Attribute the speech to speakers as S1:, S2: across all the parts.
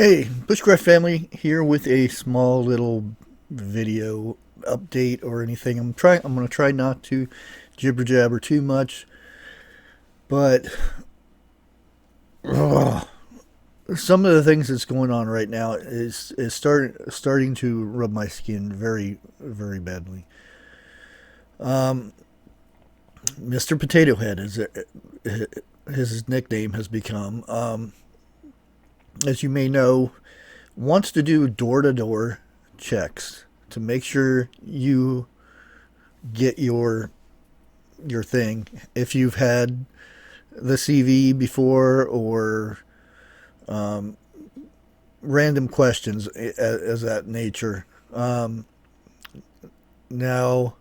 S1: Hey, Bushcraft family here with a small little video update or anything. I'm gonna try not to jibber jabber too much, but ugh, some of the things that's going on right now is starting to rub my skin very badly. Um, Mr. Potato Head is his nickname has become. As you may know, wants to do door to door checks to make sure you get your thing. If you've had the CV before or um, random questions as that nature. Now,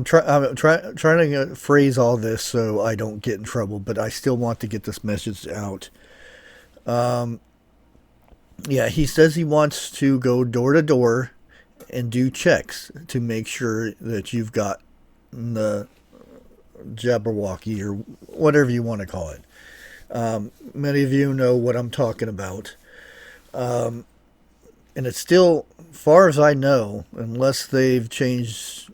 S1: trying to phrase all this so I don't get in trouble, but I still want to get this message out. Um, yeah, he says he wants to go door to door and do checks to make sure that you've got the Jabberwocky or whatever you want to call it. Many of you know what I'm talking about. Um, and it's still, far as I know, unless they've changed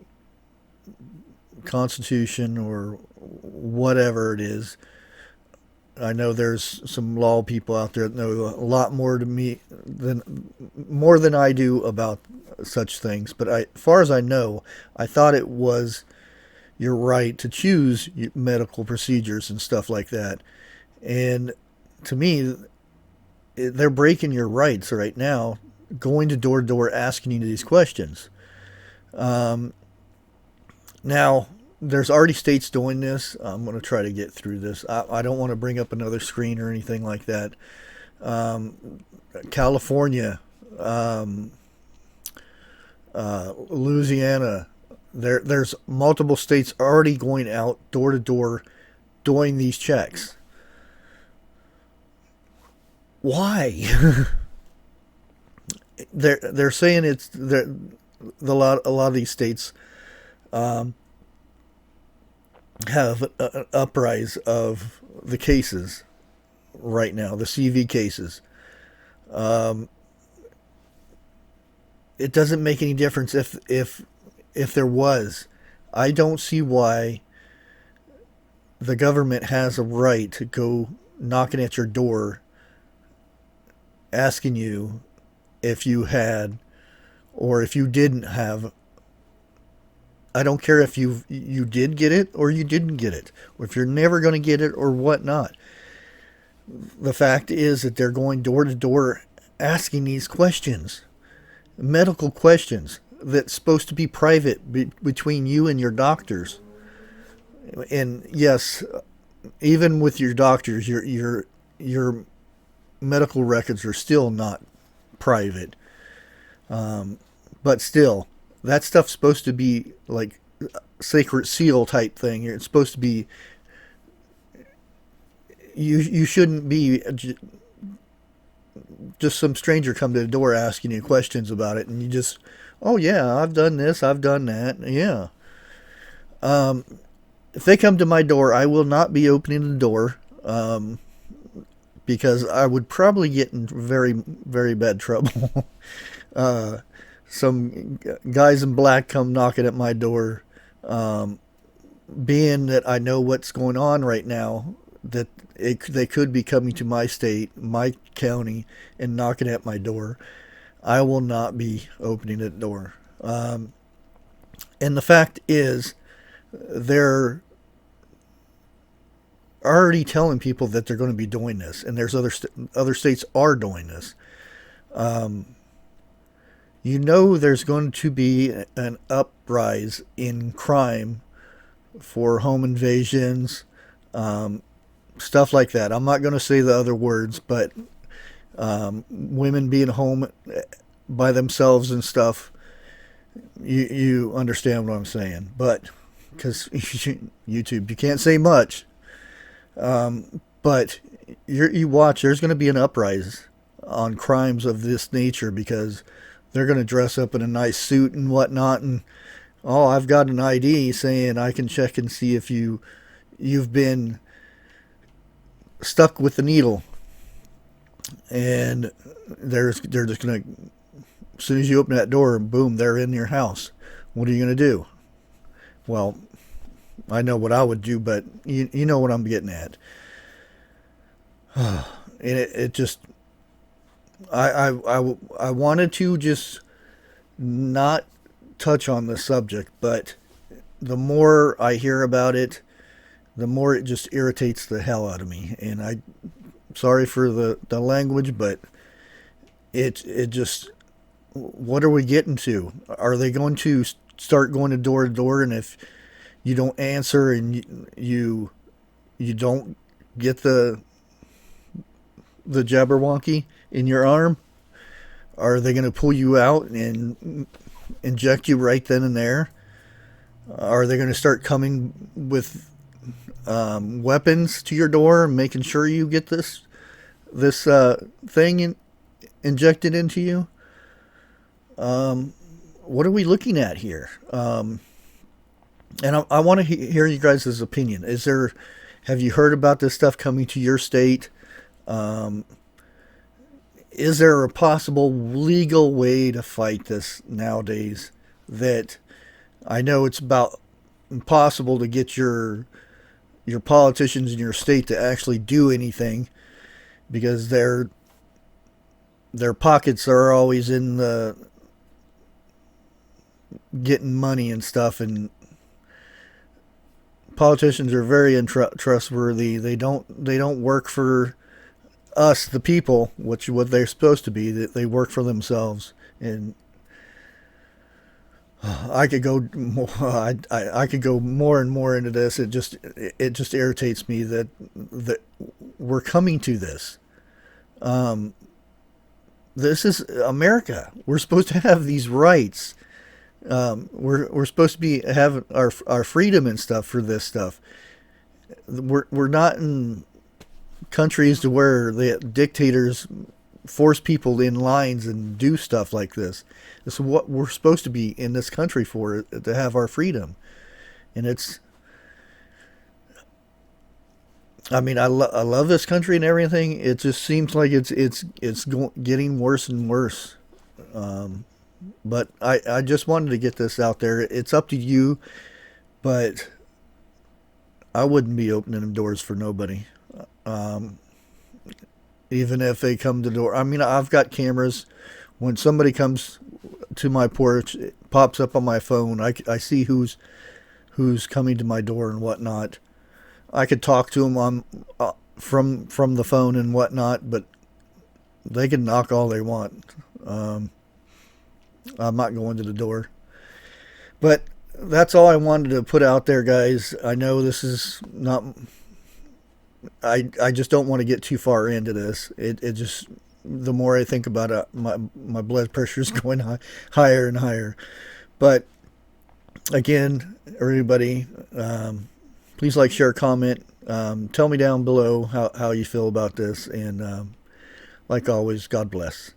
S1: Constitution or whatever it is. I know there's some law people out there that know a lot more than I do about such things. But as far as I know, I thought it was your right to choose medical procedures and stuff like that. And to me, they're breaking your rights right now, going to door asking you these questions. Um, Now, there's already states doing this. I'm going to try to get through this. I don't want to bring up another screen or anything like that. California, um, Louisiana, there's multiple states already going out door to door doing these checks. Why? They're saying a lot of these states um, have an uprise of the cases right now, the CV cases. Um, it doesn't make any difference if there was. I don't see why the government has a right to go knocking at your door asking you if you had or if you didn't have. I don't care if you did get it or you didn't get it, or if you're never going to get it or whatnot. The fact is that they're going door to door asking these questions, medical questions that's supposed to be private between you and your doctors. And yes, even with your doctors, your medical records are still not private. Um, but still, that stuff's supposed to be like sacred seal type thing. It's supposed to be. You shouldn't be just some stranger come to the door asking you questions about it, and you just, oh yeah, I've done this, I've done that, yeah. Um, if they come to my door, I will not be opening the door. Because I would probably get in very bad trouble. uh, some guys in black come knocking at my door, um, being that I know what's going on right now, that they could be coming to my state, my county, and knocking at my door. I will not be opening the door. And the fact is, they're already telling people that they're going to be doing this, and there's other states are doing this. Um, you know, there's going to be an uprise in crime for home invasions, um, stuff like that. I'm not going to say the other words, but women being home by themselves and stuff. You understand what I'm saying, but because YouTube, you can't say much. But you watch, there's going to be an uprise on crimes of this nature because they're going to dress up in a nice suit and whatnot, and oh, I've got an ID saying I can check and see if you've been stuck with the needle, and they're just gonna, as soon as you open that door, boom, they're in your house. What are you gonna do? Well, I know what I would do, but you know what I'm getting at. And it just, I wanted to just not touch on the subject, but the more I hear about it, the more it just irritates the hell out of me. And I, sorry for the language, but it just, what are we getting to? Are they going to start going to door, and if you don't answer and you don't get the Jabberwocky in your arm, are they going to pull you out and inject you right then and there? Are they going to start coming with weapons to your door, making sure you get this thing injected into you? What are we looking at here? And I want to hear you guys' opinion. Have you heard about this stuff coming to your state? Is there a possible legal way to fight this nowadays? That I know it's about impossible to get your politicians in your state to actually do anything, because their pockets are always in the getting money and stuff, and politicians are very untrustworthy. They don't work for us, the people, which what they're supposed to be. That they work for themselves. And I could go more, I could go more and more into this. It just irritates me that we're coming to this. This is America. We're supposed to have these rights. We're supposed to be have our freedom and stuff for this stuff. We're not in countries to where the dictators force people in lines and do stuff like this. This is what we're supposed to be in this country for, to have our freedom. And it's, I mean, I love this country and everything. It just seems like getting worse and worse. But I just wanted to get this out there. It's up to you, but I wouldn't be opening them doors for nobody. Um, Even if they come to the door. I mean, I've got cameras. When somebody comes to my porch, it pops up on my phone. I see who's coming to my door and whatnot. I could talk to them on from the phone and whatnot, but they can knock all they want. Um, I'm not going to the door. But that's all I wanted to put out there, guys. I know this is not. I just don't want to get too far into this. It just, the more I think about it, my blood pressure is going higher and higher. But again, everybody, please like, share, comment. Tell me down below how you feel about this. And like always, God bless.